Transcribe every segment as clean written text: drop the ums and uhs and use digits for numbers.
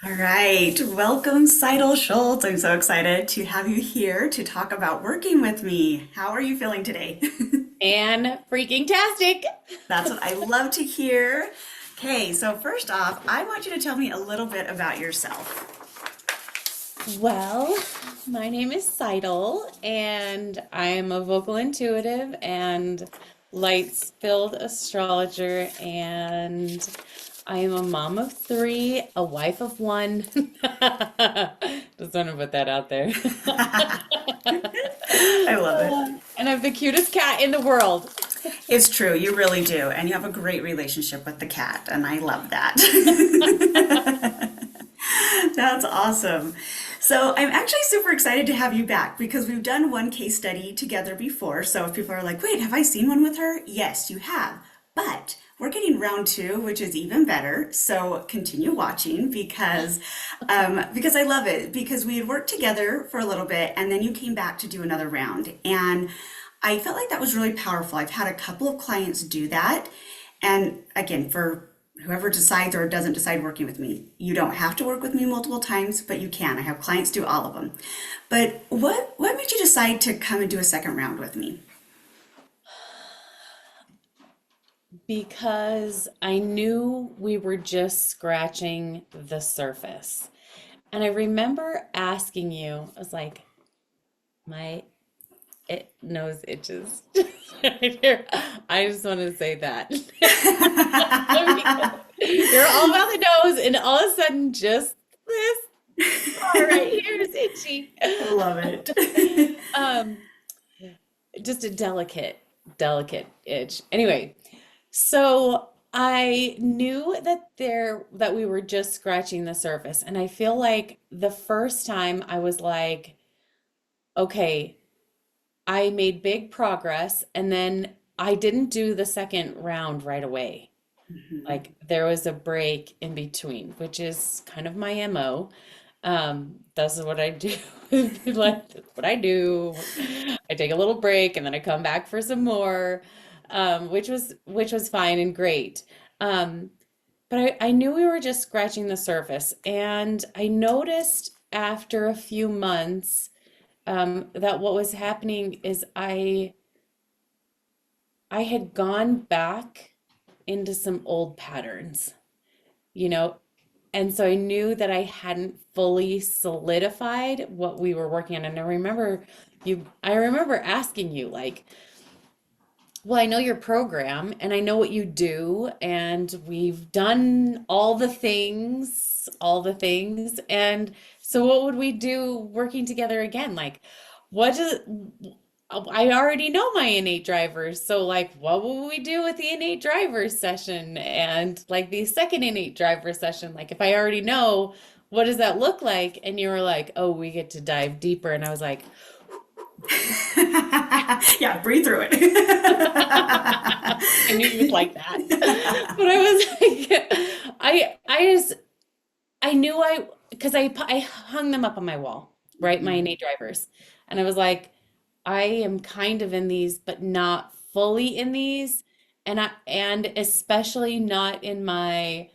All right, welcome, Cytel Schultz. I'm so excited to have you here to talk about working with me. How are you feeling today? And freaking tastic. That's what I love to hear. Okay, so first off, I want you to tell me a little bit about yourself. Well, my name is Cytel, and I am a vocal intuitive and lights-filled astrologer, and I am a mom of three, a wife of one. Just want to put that out there. I love it. And I have the cutest cat in the world. It's true, you really do, and you have a great relationship with the cat, and I love that. That's awesome. So I'm actually super excited to have you back because we've done one case study together before. So if people are like, wait, have I seen one with her? Yes, you have. But we're getting round two, which is even better. So continue watching because I love it because we had worked together for a little bit and then you came back to do another round. And I felt like that was really powerful. I've had a couple of clients do that. And again, for whoever decides or doesn't decide working with me, you don't have to work with me multiple times, but you can. I have clients do all of them. But what made you decide to come and do a second round with me? Because I knew we were just scratching the surface. And I remember asking you, I was like, my nose itches. Right here. I just want to say that. You're all about the nose, and all of a sudden, just this part right here is itchy. I love it. Um, just a delicate itch. Anyway, so I knew that we were just scratching the surface, and I feel like the first time I was like, okay, I made big progress, and then I didn't do the second round right away. Like there was a break in between, which is kind of my MO. That's what I do. Like that's what I do. I take a little break and then I come back for some more, which was fine and great. Um, but I knew we were just scratching the surface, and I noticed after a few months that what was happening is I had gone back into some old patterns, you know, and so I knew that I hadn't fully solidified what we were working on. And I remember asking you, like, well, I know your program and I know what you do, and we've done all the things. And so what would we do working together again? Like, what does I already know my innate drivers. So like what will we do with the innate drivers session and like the second innate driver session? Like if I already know, what does that look like? And you were like, "Oh, we get to dive deeper." And I was like, Yeah, breathe through it. I knew you would like that. But I was like, I knew because I hung them up on my wall, right? My innate drivers. And I was like, I am kind of in these, but not fully in these. And especially not in my,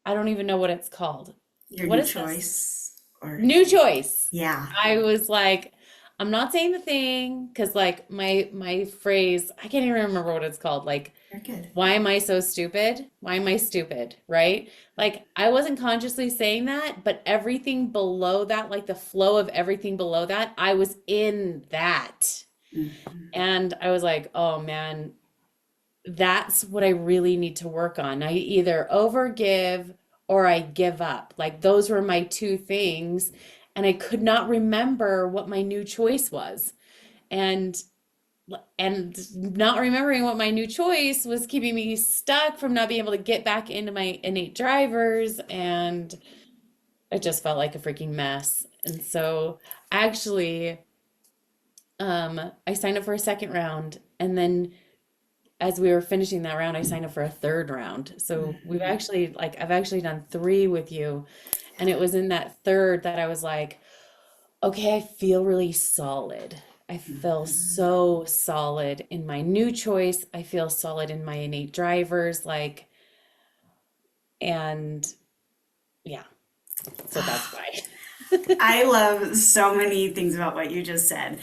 I don't even know what it's called. Your What new is this? choice, or New choice. yeah, I was like, I'm not saying the thing because like my phrase, I can't even remember what it's called. Like, you're good. why am I so stupid? Why am I stupid? Right? Like I wasn't consciously saying that, but everything below that, like the flow of everything below that, I was in that. And I was like, oh man, that's what I really need to work on. I either overgive or I give up. Like those were my two things. And I could not remember what my new choice was. And not remembering what my new choice was keeping me stuck from not being able to get back into my innate drivers, and it just felt like a freaking mess. And so actually I signed up for a second round, and then as we were finishing that round I signed up for a third round. So I've actually done three with you, and it was in that third that I was like, okay, I feel really solid. I feel so solid in my new choice. I feel solid in my innate drivers, like, and yeah. So that's why. I love so many things about what you just said.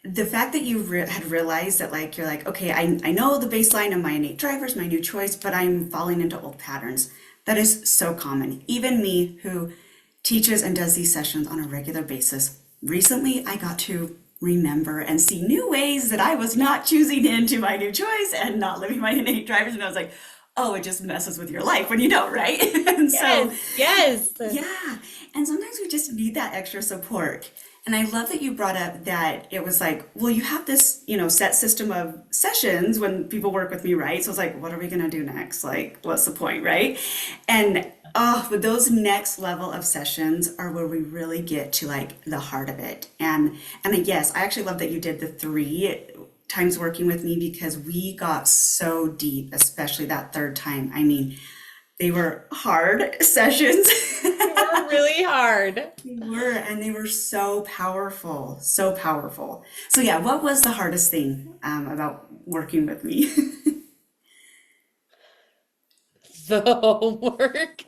The fact that you had realized that, like, you're like, okay, I know the baseline of my innate drivers, my new choice, but I'm falling into old patterns. That is so common. Even me, who teaches and does these sessions on a regular basis, recently I got to remember and see new ways that I was not choosing into my new choice and not living my innate drivers. And I was like, oh, it just messes with your life when you don't, right? And so, Yes, yes. yeah. And sometimes we just need that extra support. And I love that you brought up that it was like, well, you have this, set system of sessions when people work with me, right? So it's like, what are we going to do next? Like, what's the point, right? And but those next level of sessions are where we really get to like the heart of it. And yes, I actually love that you did the 3 times working with me because we got so deep, especially that third time. I mean, they were hard sessions. They were really hard. They were, and they were so powerful, so powerful. So yeah, what was the hardest thing about working with me? The homework.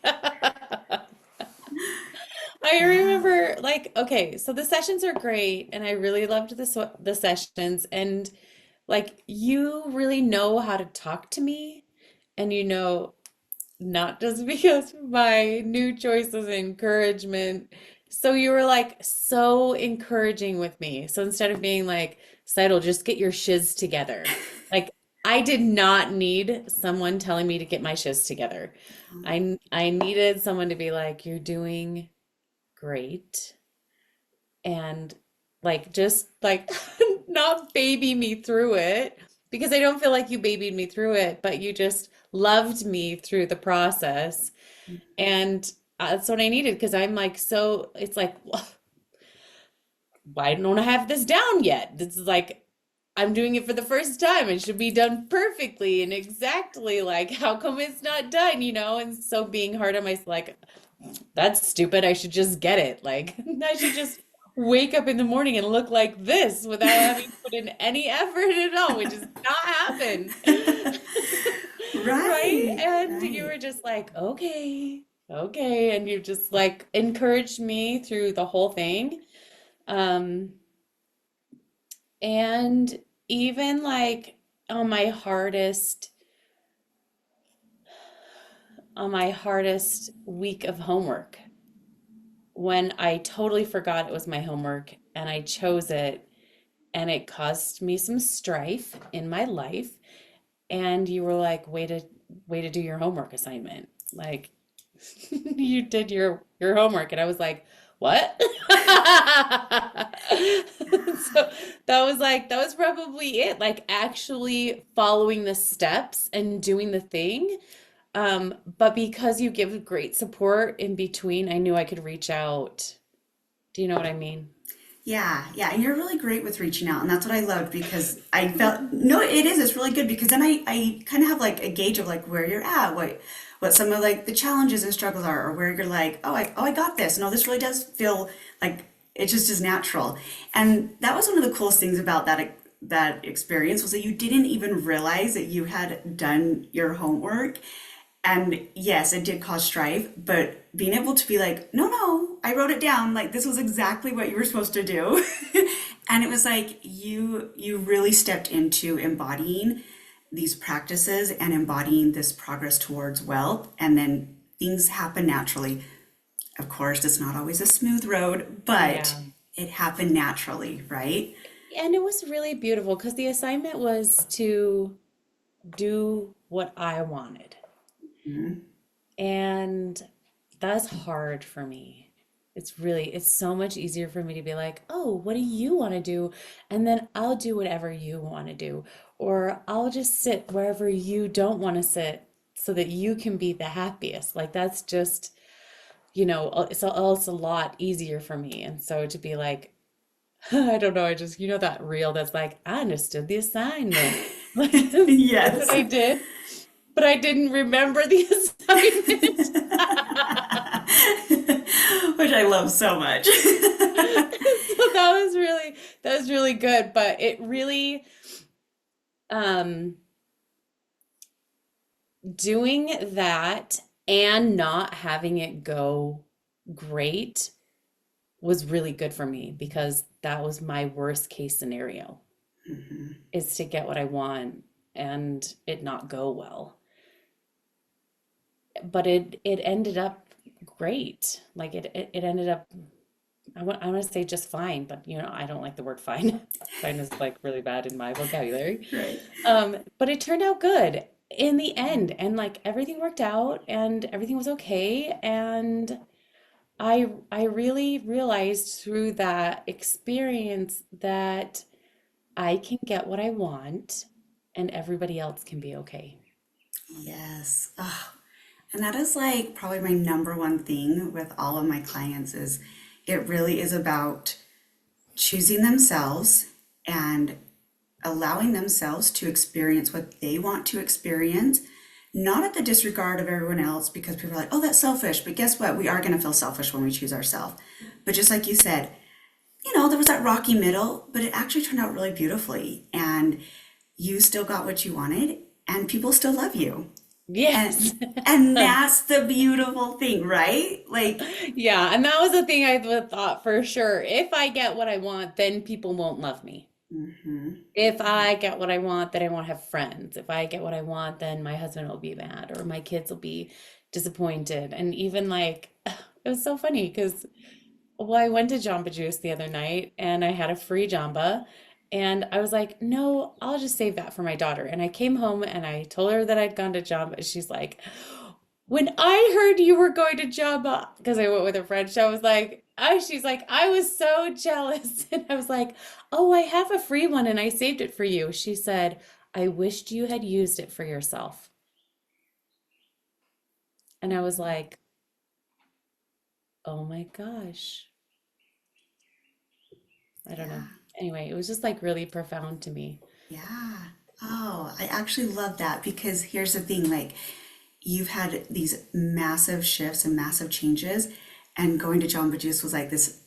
I Yeah. remember like okay, so the sessions are great and I really loved the sessions and like you really know how to talk to me and not just because of my new choices and encouragement. So you were like so encouraging with me. So instead of being like, Cytel, just get your shiz together. Like I did not need someone telling me to get my shiz together. I needed someone to be like, you're doing great and like just like not baby me through it because I don't feel like you babied me through it, but you just loved me through the process. And that's what I needed because I'm like, so it's like, why don't I have this down yet? This is like, I'm doing it for the first time. It should be done perfectly and exactly like, how come it's not done, you know? And so being hard on myself, like, that's stupid. I should just get it. Like, I should just wake up in the morning and look like this without having to put in any effort at all, which is not happen. Right? Right, And you right. were just like, okay, okay. And you just like encouraged me through the whole thing. Um, and even like on my hardest, on my hardest week of homework, when I totally forgot it was my homework and I chose it and it caused me some strife in my life and you were like way to do your homework assignment like you did your homework and I was like what so that was probably it like actually following the steps and doing the thing but because you give great support in between I knew I could reach out. Do you know what I mean? Yeah, yeah, and you're really great with reaching out, and that's what I loved because I felt no, it is. It's really good because then I kind of have like a gauge of like where you're at, what some of like the challenges and struggles are, or where you're like, I got this. No, this really does feel like it just is natural, and that was one of the coolest things about that experience was that you didn't even realize that you had done your homework. And yes, it did cause strife, but being able to be like, no, no, I wrote it down. Like this was exactly what you were supposed to do. And it was like you really stepped into embodying these practices and embodying this progress towards wealth. And then things happen naturally. Of course, it's not always a smooth road, but Yeah. it happened naturally, right? And it was really beautiful because the assignment was to do what I wanted. And that's hard for me. It's so much easier for me to be like, oh, what do you want to do? And then I'll do whatever you want to do. Or I'll just sit wherever you don't want to sit so that you can be the happiest. Like that's just, it's a lot easier for me. And so to be like, I don't know, I just, that reel that's like, I understood the assignment. Like, that's what Yes. I did, but I didn't remember the assignment. Which I love so much. So that was really good, but it really um doing that and not having it go great was really good for me because that was my worst case scenario, Hmm. is to get what I want and it not go well. But it ended up great. Like it ended up, I want to say just fine, but I don't like the word fine. Fine is like really bad in my vocabulary. Right. But it turned out good in the end, and like everything worked out and everything was okay. And I really realized through that experience that I can get what I want and everybody else can be okay. Yes. Oh, and that is like probably my number one thing with all of my clients is it really is about choosing themselves and allowing themselves to experience what they want to experience, not at the disregard of everyone else because people are like, oh, that's selfish. But guess what? We are going to feel selfish when we choose ourselves. But just like you said, there was that rocky middle, but it actually turned out really beautifully. And you still got what you wanted, and people still love you. And Yes. and that's the beautiful thing, right? Like, Yeah, and that was the thing I thought for sure. If I get what I want, then people won't love me. mhm, If I get what I want, then I won't have friends. If I get what I want, then my husband will be mad or my kids will be disappointed. And even like, it was so funny because, well, I went to Jamba Juice the other night and I had a free Jamba. And I was like, no, I'll just save that for my daughter. And I came home and I told her that I'd gone to Jamba. She's like, when I heard you were going to Jamba, because I went with a friend, I was like, she's like, I was so jealous. And I was like, oh, I have a free one and I saved it for you. She said, I wished you had used it for yourself. And I was like, oh my gosh, I don't know. yeah, Anyway, it was just like really profound to me. yeah. Oh, I actually love that because here's the thing, like you've had these massive shifts and massive changes, and going to Jamba Juice was like this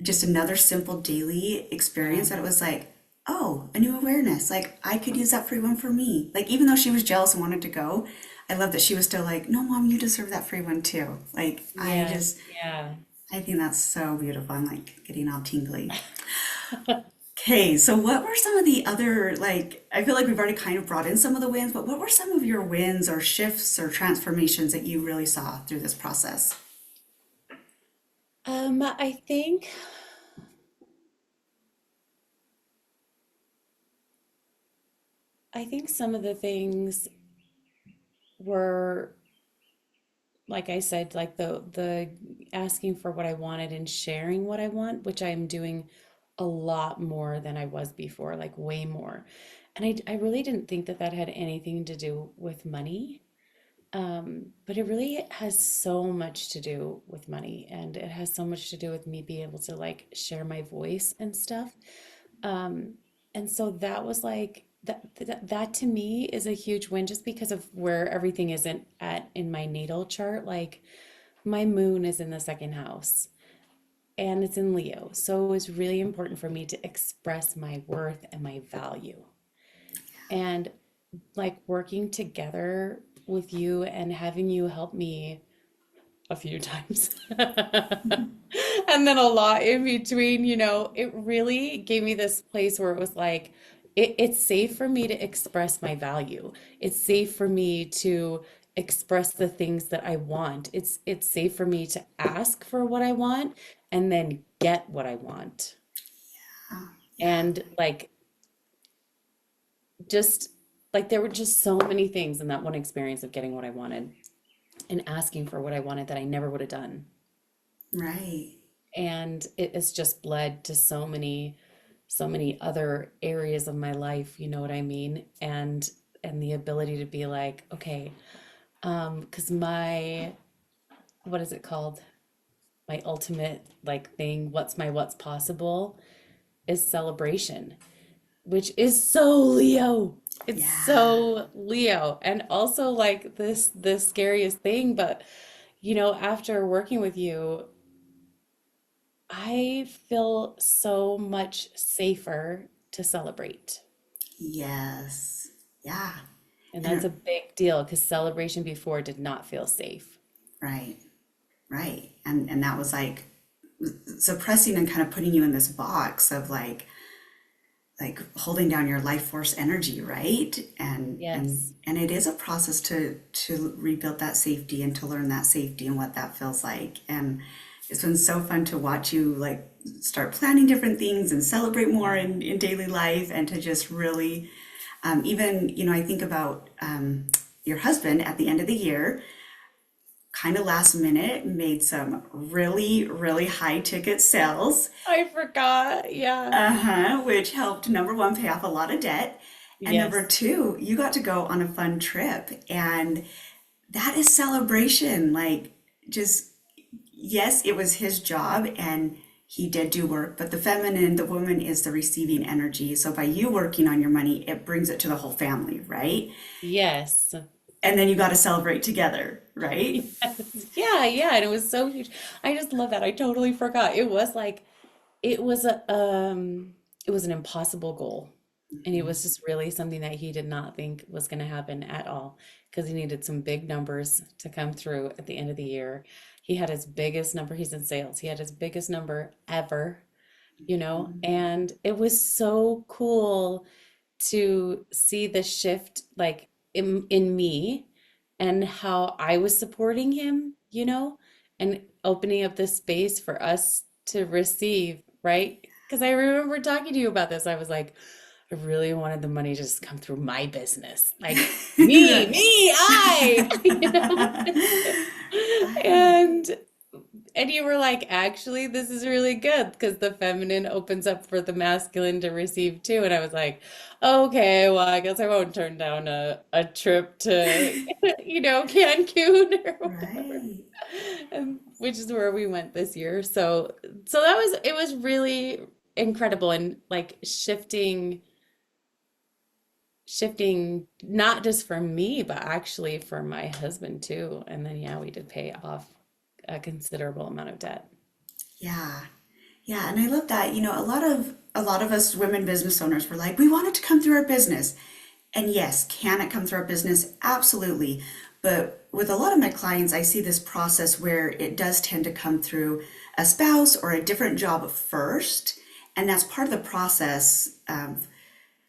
just another simple daily Yeah. experience that it was like, oh, a new awareness. Like I could use that free one for me. Like even though she was jealous and wanted to go, I love that she was still like, no, mom, you deserve that free one too. Like Yes. Yeah. I think that's so beautiful. I'm like getting all tingly. Okay, so what were some of the other, like, I feel like we've already kind of brought in some of the wins, but what were some of your wins or shifts or transformations that you really saw through this process? I think some of the things were, like I said, like the asking for what I wanted and sharing what I want, which I'm doing a lot more than I was before, like way more. And I really didn't think that that had anything to do with money. But it really has so much to do with money, and it has so much to do with me being able to like share my voice and stuff. Um, and so that was like that to me is a huge win just because of where everything isn't at in my natal chart. Like my moon is in the second house and it's in Leo. So it was really important for me to express my worth and my value. And like working together with you and having you help me a few times. And then a lot in between, it really gave me this place where it was like, it's safe for me to express my value. It's safe for me to express the things that I want. It's safe for me to ask for what I want and then get what I want. Oh, yeah, And like just like there were just so many things in that one experience of getting what I wanted and asking for what I wanted that I never would have done. right. And it has just led to so many other areas of my life, you know what I mean? And the ability to be like, okay, because my what is it called? My ultimate like thing, what's possible is celebration, which is so Leo. It's Yeah, so Leo. And also like the scariest thing, but after working with you, I feel so much safer to celebrate. yes, yeah. And And that's a big deal because celebration before did not feel safe. right, right. And that was like suppressing and kind of putting you in this box of like holding down your life force energy, right? Yes. And it is a process to rebuild that safety and to learn that safety and what that feels like. And it's been so fun to watch you like start planning different things and celebrate more in daily life and to just really even, I think about your husband at the end of the year, kind of last minute, made some really, really high ticket sales, I forgot. Yeah. which helped number one, pay off a lot of debt. And number Yes. two, you got to go on a fun trip. And that is celebration. Like, just, yes, it was his job and he did do work, but the feminine, the woman is the receiving energy. So by you working on your money, it brings it to the whole family, right? Yes. And then you got to celebrate together, right? Yes. Yeah, yeah. And it was so huge. I just love that. I totally forgot. It was like it was it was an impossible goal. And it was just really something that he did not think was going to happen at all because he needed some big numbers to come through at the end of the year. He had his biggest number, he's in sales. He had his biggest number ever, and it was so cool to see the shift like in me and how I was supporting him, and opening up this space for us to receive, right? Because I remember talking to you about this. I was like, I really wanted the money to just come through my business. Like I, Right. and you were like, actually, this is really good because the feminine opens up for the masculine to receive too. And I was like, okay, well, I guess I won't turn down a trip to, Cancun or whatever. Right. And which is where we went this year. So it was really incredible and like shifting not just for me, but actually for my husband too. And then yeah, we did pay off a considerable amount of debt. Yeah. Yeah, and I love that. A lot of us women business owners were like, we want it to come through our business. And yes, can it come through our business? Absolutely. But with a lot of my clients, I see this process where it does tend to come through a spouse or a different job first. And that's part of the process of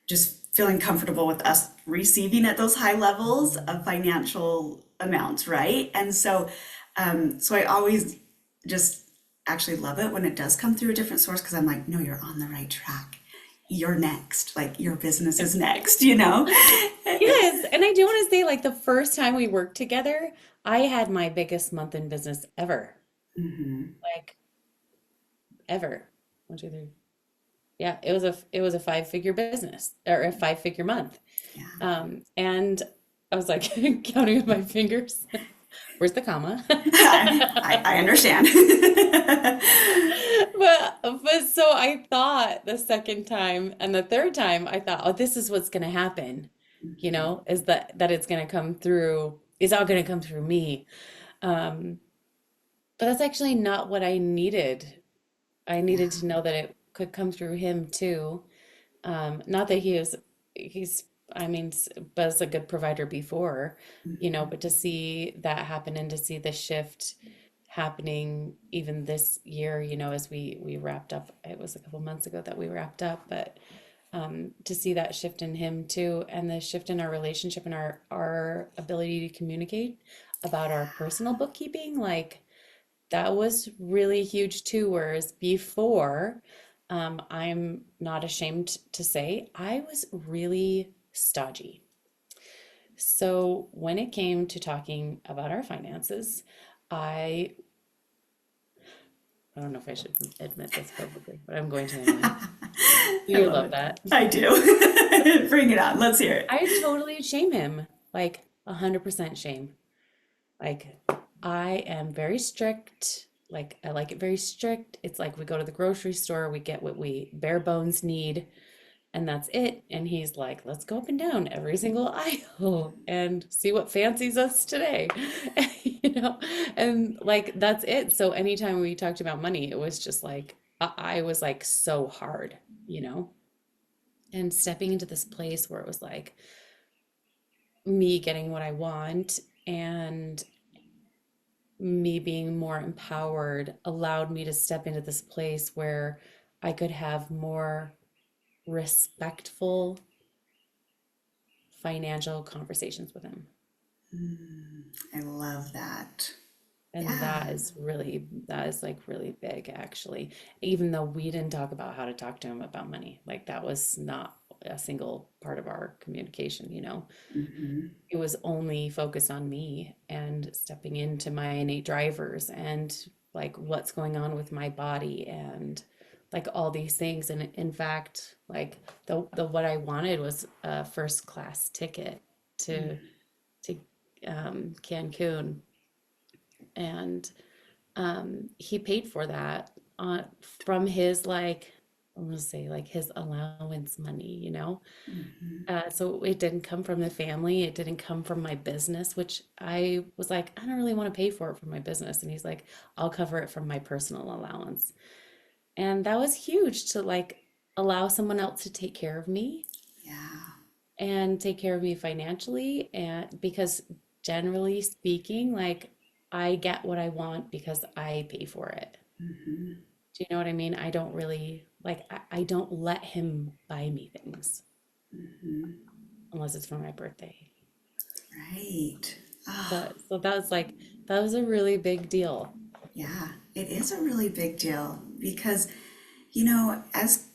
just feeling comfortable with us receiving at those high levels of financial amounts, right? And so I always just actually love it when it does come through a different source because I'm like, no, you're on the right track. You're next. Like your business is next. Yes, and I do want to say, like, the first time we worked together, I had my biggest month in business ever. Like, ever. One, two, three. Yeah, it was a five-figure business or a five-figure month. Yeah. And I was like counting with my fingers. Where's the comma? I understand. But so I thought the second time and the third time I thought, oh, this is what's gonna happen, is that it's gonna come through, it's all gonna come through me. Um, but that's actually not what I needed. I needed Yeah. to know that it could come through him too. Not that he's, I mean, was a good provider before, but to see that happen and to see the shift happening even this year, as we wrapped up, it was a couple months ago that we wrapped up, but to see that shift in him too, and the shift in our relationship and our ability to communicate about our personal bookkeeping, like that was really huge too. Whereas before, I'm not ashamed to say I was really stodgy. So when it came to talking about our finances, I I don't know if I should admit this publicly, but I'm going to anyway. I You love love it. that. I do. Bring it on. Let's hear it. I totally shame him, like 100% shame. Like, I am very strict. Like, I like it very strict. It's like we go to the grocery store, we get what we bare bones need, and that's it. And he's like, let's go up and down every single aisle and see what fancies us today. You know, and like that's it. So anytime we talked about money, it was just like I was like so hard, you know, and stepping into this place where it was like me getting what I want and me being more empowered allowed me to step into this place where I could have more respectful financial conversations with him. I love that. And Yeah. that is like really big actually. Even though we didn't talk about how to talk to him about money, like that was not a single part of our communication, you know. Hmm. It was only focused on me and stepping into my innate drivers and like what's going on with my body and like all these things. And in fact, like the what I wanted was a first class ticket to to Cancun, and he paid for that from his like I'm gonna say like his allowance money, you know. Hmm. So it didn't come from the family. It didn't come from my business, which I was like, I don't really want to pay for it for my business. And he's like, I'll cover it from my personal allowance. And that was huge to like allow someone else to take care of me Yeah. and take care of me financially. And because generally speaking, like I get what I want because I pay for it. Hmm. Do you know what I mean? I don't really like, I don't let him buy me things Hmm. unless it's for my birthday. Right. Oh, So that was like that was a really big deal. yeah. It is a really big deal because, as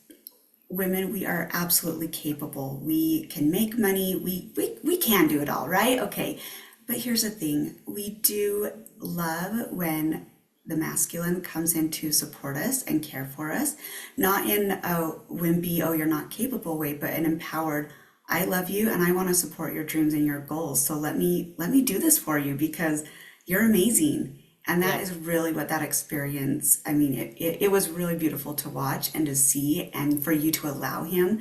women, we are absolutely capable. We can make money. We can do it all, right? Okay. But here's the thing. We do love when the masculine comes in to support us and care for us, not in a wimpy, oh, you're not capable way, but an empowered, I love you and I want to support your dreams and your goals. So let me do this for you because you're amazing. And that Yep. is really what that experience, I mean, it was really beautiful to watch and to see, and for you to allow him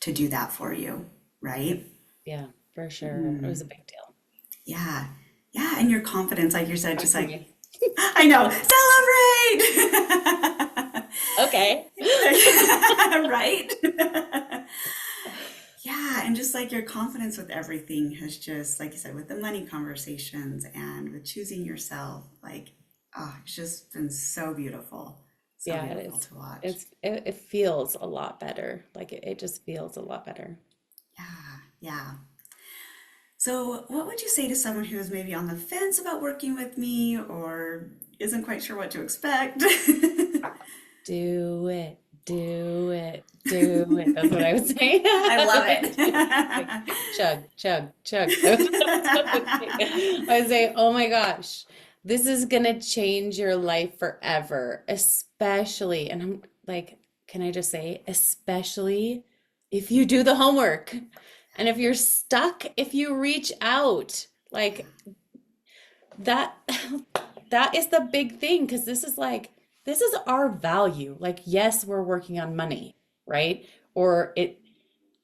to do that for you, right? Yeah, for sure. It was a big deal. Yeah. Yeah. And your confidence, like you said, Talk just to like, me. I know, celebrate! Okay. Right? Yeah, and just like your confidence with everything has just, like you said, with the money conversations and with choosing yourself, like, oh, it's just been so beautiful. So Yeah, it beautiful is. to watch. It feels a lot better. Like it just feels a lot better. Yeah, yeah. So, what would you say to someone who is maybe on the fence about working with me or isn't quite sure what to expect? Do it. Do it. Do it. That's what I would say. I love Like it. chug, chug, chug. That's what I would say. I would say, oh my gosh, this is gonna change your life forever, especially, and I'm like, can I just say, especially if you do the homework. And if you're stuck, if you reach out, like that that is the big thing because this is our value. Like yes, we're working on money, right? Or it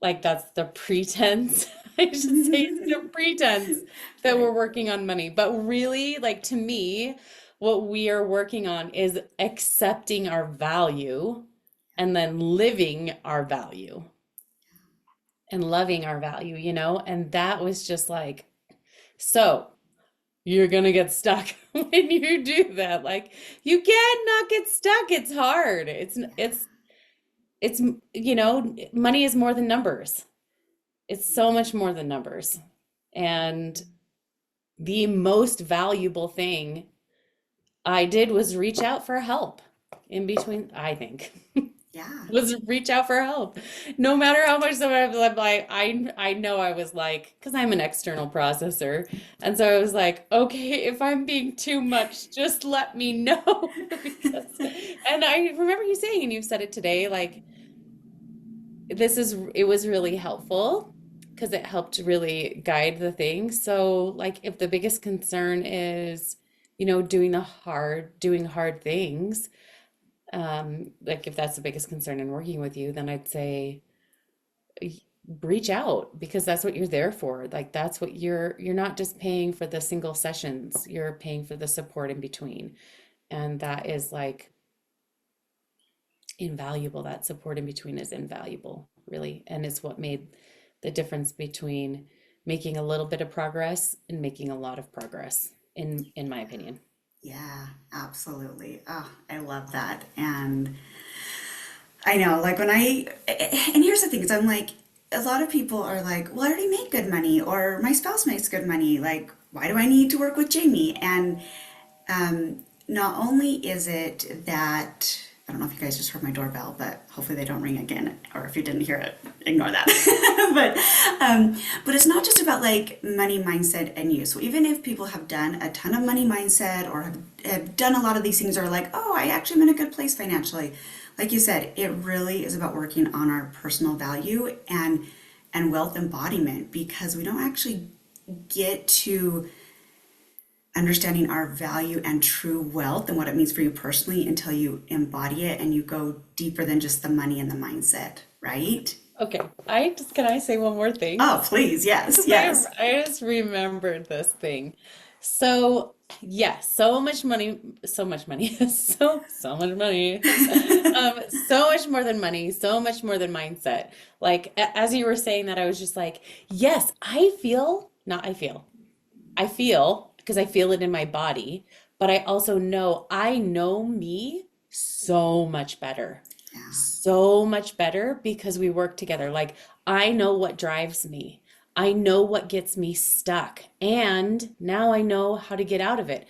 like that's the pretense. I should say it's the pretense that we're Right. working on money. But really, like to me, what we are working on is accepting our value and then living our value and loving our value, you know? And that was just like, so you're gonna get stuck when you do that. Like you can't not get stuck. It's hard. It's you know, money is more than numbers. It's so much more than numbers. And the most valuable thing I did was reach out for help in between, I think. Yeah. Was reach out for help. No matter how much sometimes I'm like, I know I was like, because I'm an external processor. And so I was like, okay, if I'm being too much, just let me know. Because and I remember you saying, and you've said it today, like it was really helpful because it helped really guide the thing. So like if the biggest concern is, you know, doing hard things, like if that's the biggest concern in working with you, then I'd say reach out because that's what you're there for. Like that's what you're not just paying for the single sessions, you're paying for the support in between. And that is like invaluable. That support in between is invaluable, really. And it's what made the difference between making a little bit of progress and making a lot of progress, in my opinion. Yeah, absolutely. Oh, I love that. And I know, like when and here's the thing, is I'm like, a lot of people are like, well, I already make good money, or my spouse makes good money. Like, why do I need to work with Jamie? And not only is it that, I don't know if you guys just heard my doorbell, but hopefully they don't ring again, or if you didn't hear it, ignore that. But it's not just about like money mindset and you. So even if people have done a ton of money mindset or have done a lot of these things, are like, oh, I actually am in a good place financially. Like you said, it really is about working on our personal value and wealth embodiment, because we don't actually get to understanding our value and true wealth and what it means for you personally until you embody it and you go deeper than just the money and the mindset, right? Okay, can I say one more thing? Oh, please. Yes, Because yes. I just remembered this thing. So, yes, so much money, so much money. So much more than money, so much more than mindset. Like as you were saying that, I was just like, yes, not I feel because I feel it in my body, but I also know I know me so much better. Yeah. So much better because we work together. Like I know what drives me. I know what gets me stuck. And now I know how to get out of it.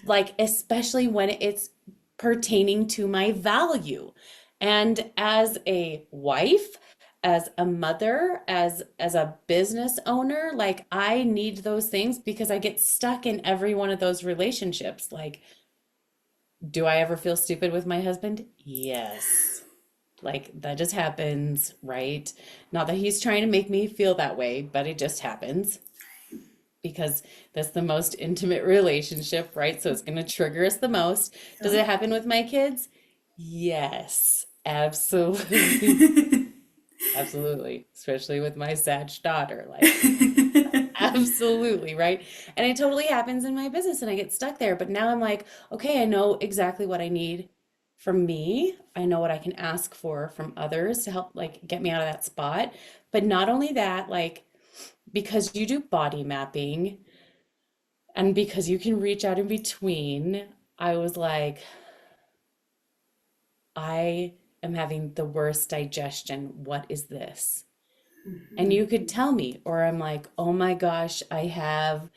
Like especially when it's pertaining to my value. And as a wife, as a mother, as a business owner, like I need those things because I get stuck in every one of those relationships. Like, do I ever feel stupid with my husband? Yes. Like that just happens, right? Not that he's trying to make me feel that way, but it just happens because that's the most intimate relationship, right? So it's going to trigger us the most. Does Yeah. it happen with my kids? Yes, absolutely. Absolutely. Especially with my Sag daughter. Like, absolutely, right? And it totally happens in my business and I get stuck there. But now I'm like, okay, I know exactly what I need from me. I know what I can ask for from others to help like get me out of that spot. But not only that, like because you do body mapping and because you can reach out in between, I was like, I am having the worst digestion. What is this? And you could tell me, or I'm like, oh my gosh, I have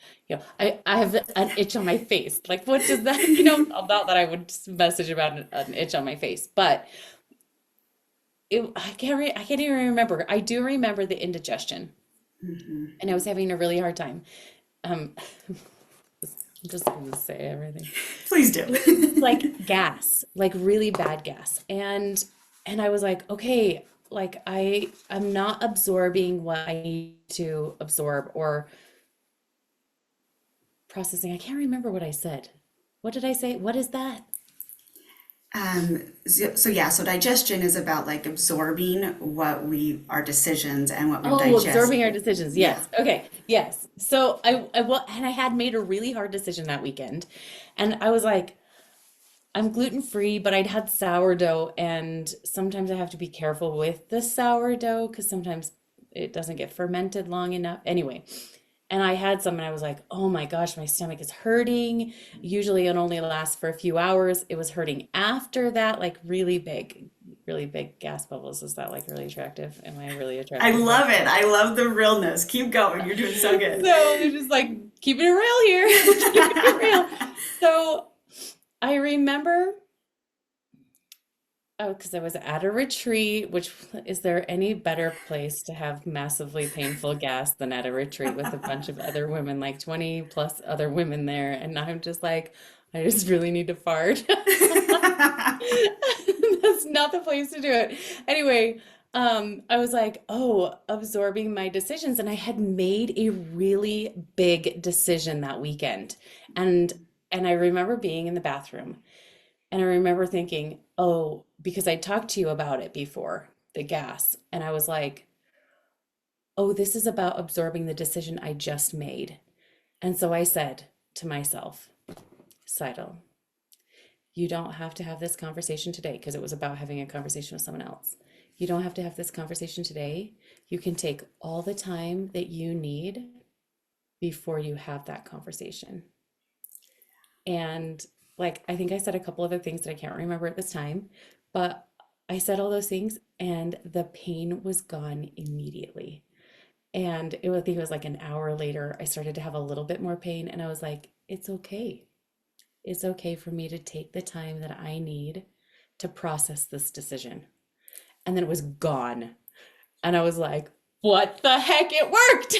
an itch on my face. Like, what does that, not that I would message about an itch on my face, but I can't even remember. I do remember the indigestion, and I was having a really hard time. Um, I'm just gonna say everything. Please do. It was just like gas, like really bad gas. And I was like, okay, like I'm not absorbing what I need to absorb or processing. I can't remember what I said. What did I say? What is that? So yeah, so digestion is about like absorbing our decisions and what we've Oh, digest. absorbing our decisions. Yeah. Yes. Okay. Yes. So and I had made a really hard decision that weekend. And I was like, I'm gluten free, but I'd had sourdough, and sometimes I have to be careful with the sourdough because sometimes it doesn't get fermented long enough. Anyway, and I had some, and I was like, oh my gosh, my stomach is hurting. Usually it only lasts for a few hours. It was hurting after that, like really big gas bubbles. Is that like really attractive? Am I really I attractive right love it. I love the realness. Keep going. You're doing so good. so it's just like keeping it real here, keeping it real. So I remember. Oh, because I was at a retreat, which is there any better place to have massively painful gas than at a retreat with a bunch of other women, like 20 plus other women there? And I'm just like, I just really need to fart. That's not the place to do it. Anyway, I was like, oh, absorbing my decisions. And I had made a really big decision that weekend. And and I remember being in the bathroom and I remember thinking, oh, because I talked to you about it before, the gas. And I was like, oh, this is about absorbing the decision I just made. And so I said to myself, Cytel, you don't have to have this conversation today because it was about having a conversation with someone else. You don't have to have this conversation today. You can take all the time that you need before you have that conversation. And like, I think I said a couple other things that I can't remember at this time, but I said all those things and the pain was gone immediately. And I think it was like an hour later, I started to have a little bit more pain. And I was like, it's okay. It's okay for me to take the time that I need to process this decision. And then it was gone. And I was like, what the heck? It worked.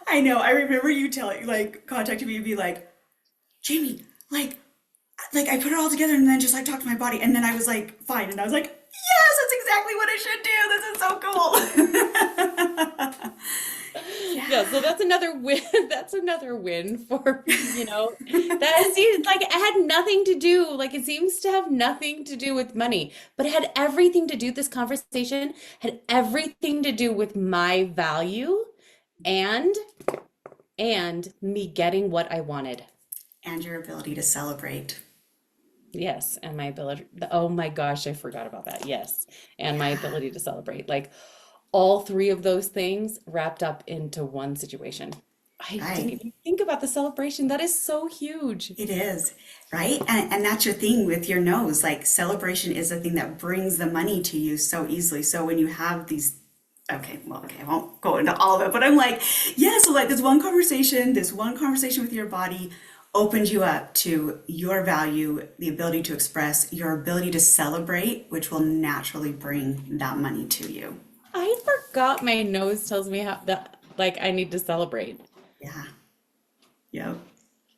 I know. I remember you telling, like, contacting me and be like, Jamie, like I put it all together and then just like talked to my body, and then I was like, fine, and I was like, yes, that's exactly what I should do. This is so cool. Yeah, Yeah. so that's another win. That's another win for me, That seems like it had nothing to do, like it seems to have nothing to do with money, but it had everything to do, this conversation had everything to do with my value and me getting what I wanted. And your ability to celebrate. Yes, and my ability, oh my gosh, I forgot about that. Yes, and my Yeah. ability to celebrate. Like all three of those things wrapped up into one situation. I didn't Right. even think about the celebration. That is so huge. It is, right? And that's your thing with your nose. Like celebration is the thing that brings the money to you so easily. So when you have these, okay, well, okay, I won't go into all of it, but I'm like, yeah, so like this one conversation with your body opened you up to your value, the ability to express, your ability to celebrate, which will naturally bring that money to you. I forgot my nose tells me how that like I need to celebrate. Yeah. Yep.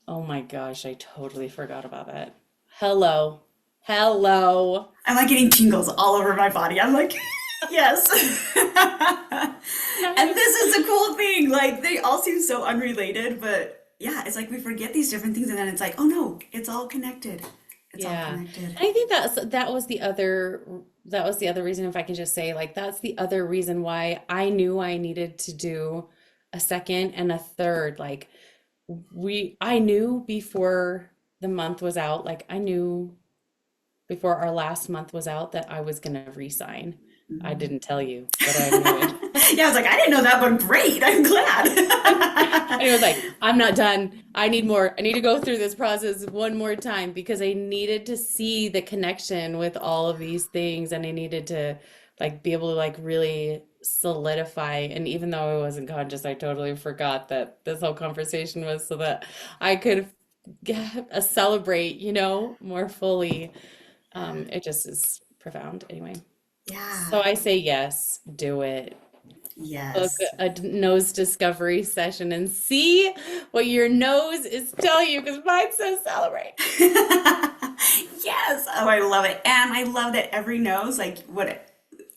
Oh my gosh, I totally forgot about that. Hello. Hello. I'm like getting tingles all over my body. I'm like, yes. And Nice. this is the cool thing. Like they all seem so unrelated, but yeah, it's like we forget these different things and then it's like, oh no, it's all connected. It's all Yeah. connected. I think that was the other reason, if I can just say, like, that's the other reason why I knew I needed to do a second and a third. Like I knew before the month was out, like I knew before our last month was out that I was gonna resign. I didn't tell you, but I knew it. Yeah, I was like, I didn't know that, but great. I'm And he glad. was like, I'm not done. I need more. I need to go through this process one more time because I needed to see the connection with all of these things and I needed to like be able to like really solidify. And even though I wasn't conscious, I totally forgot that this whole conversation was so that I could celebrate, more fully. It just is profound anyway. Yeah. So I say yes, do it. Book Yes. a nose discovery session and see what your nose is telling you because mine says celebrate. Yes. Oh, I love it. And I love that every nose, like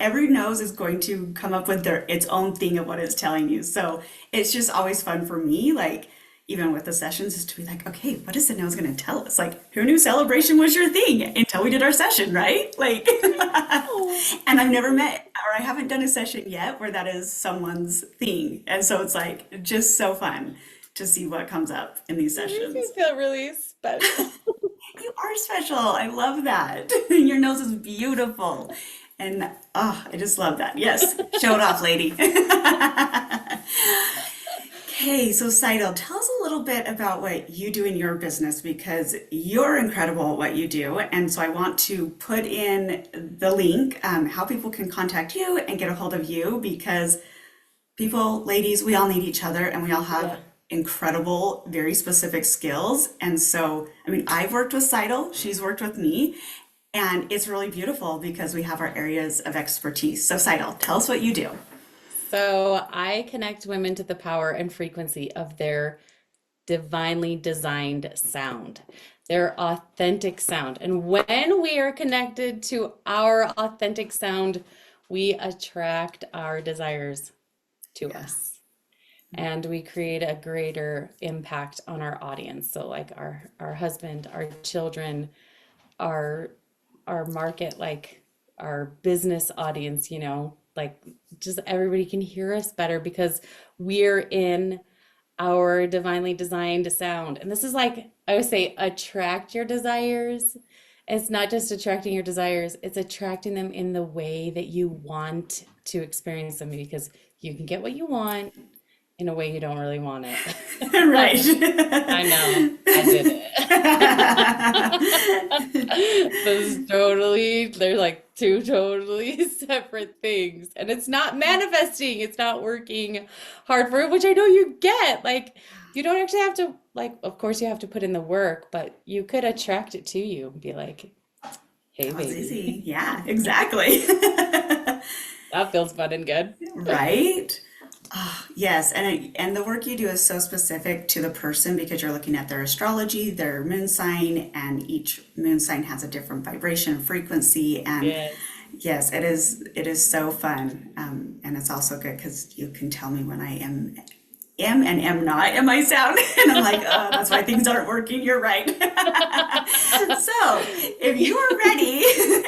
every nose is going to come up with its own thing of what it's telling you. So it's just always fun for me, like even with the sessions, is to be like, okay, what is the nose going to tell us? Like, who knew celebration was your thing until we did our session, right? Like, Oh, and I've never met or I haven't done a session yet where that is someone's thing. And so it's like just so fun to see what comes up in these it makes me sessions. feel really special. You are special. I love that. Your nose is beautiful. And oh, I just love that. Yes, show it off, lady. Okay, so Cytel, tell us a little bit about what you do in your business because you're incredible at what you do. And so I want to put in the link, how people can contact you and get a hold of you because people, ladies, we all need each other and we all have Yeah. incredible, very specific skills. And so, I mean, I've worked with Cytel, she's worked with me, and it's really beautiful because we have our areas of expertise. So, Cytel, tell us what you do. So I connect women to the power and frequency of their divinely designed sound, their authentic sound. And when we are connected to our authentic sound, we attract our desires to Yeah. us. And we create a greater impact on our audience. So like our husband, our children, our our market, like our business audience, like just everybody can hear us better because we're in our divinely designed sound. And this is like I would say attract your desires. It's not just attracting your desires, it's attracting them in the way that you want to experience them because you can get what you want in a way you don't really want it. Right. I know. I do. Those totally, they're like two totally separate things. And it's not manifesting, it's not working hard for it, which I know you get. Like, you don't actually have to, like, of course, you have to put in the work, but you could attract it to you and be like, hey, Oh, it's baby, easy. Yeah, exactly. that feels fun and good. Right? Oh, yes, and the work you do is so specific to the person because you're looking at their astrology, their moon sign, and each moon sign has a different vibration and frequency. And Yes. yes, it is so fun, and it's also good because you can tell me when I am and am not in my sound, and I'm like, oh, that's why things aren't working. You're right. So, if you are ready,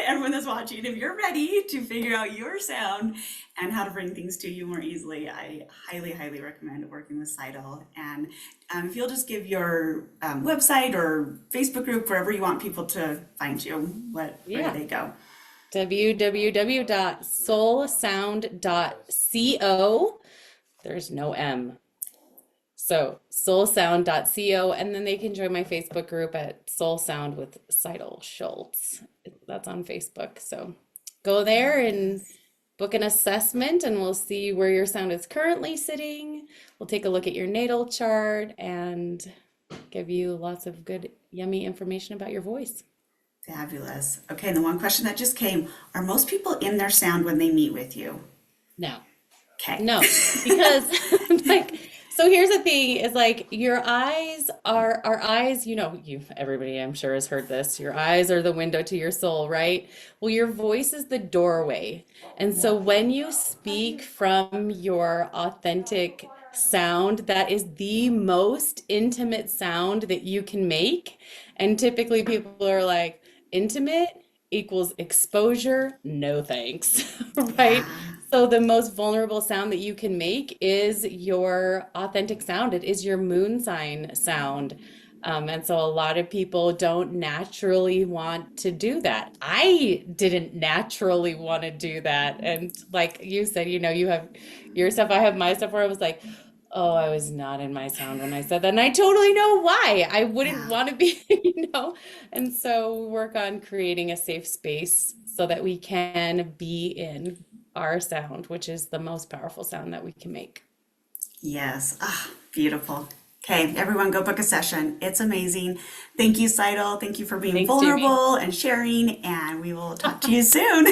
everyone that's watching, if you're ready to figure out your sound and how to bring things to you more easily, I highly, highly recommend working with Cytel. And if you'll just give your website or Facebook group, wherever you want people to find you, where do Yeah. they go? www.soulsound.co. There's no M. So soulsound.co, and then they can join my Facebook group at Soul Sound with Seidel Schultz. That's on Facebook. So go there and Fabulous. book an assessment, and we'll see where your sound is currently sitting. We'll take a look at your natal chart and give you lots of good, yummy information about your voice. Fabulous. Okay, and the one question that just came, are most people in their sound when they meet with you? No. Okay. No, because like so here's the thing is like your eyes are our eyes, you everybody I'm sure has heard this. Your eyes are the window to your soul, right? Well, your voice is the doorway. And so when you speak from your authentic sound, that is the most intimate sound that you can make. And typically people are like, intimate equals exposure, no thanks, right? Yeah. So the most vulnerable sound that you can make is your authentic sound. It is your moon sign sound. And so a lot of people don't naturally want to do that. I didn't naturally want to do that. And like you said, you have your stuff, I have my stuff where I was like, oh, I was not in my sound when I said that. And I totally know why. I wouldn't Yeah. want to be, And so we work on creating a safe space so that we can be in our sound, which is the most powerful sound that we can make. Yes. Ah, beautiful. Okay, everyone go book a session. It's amazing. Thank you, Seidel. Thank you for being Thanks, Jamie. vulnerable and sharing, and we will talk to you soon.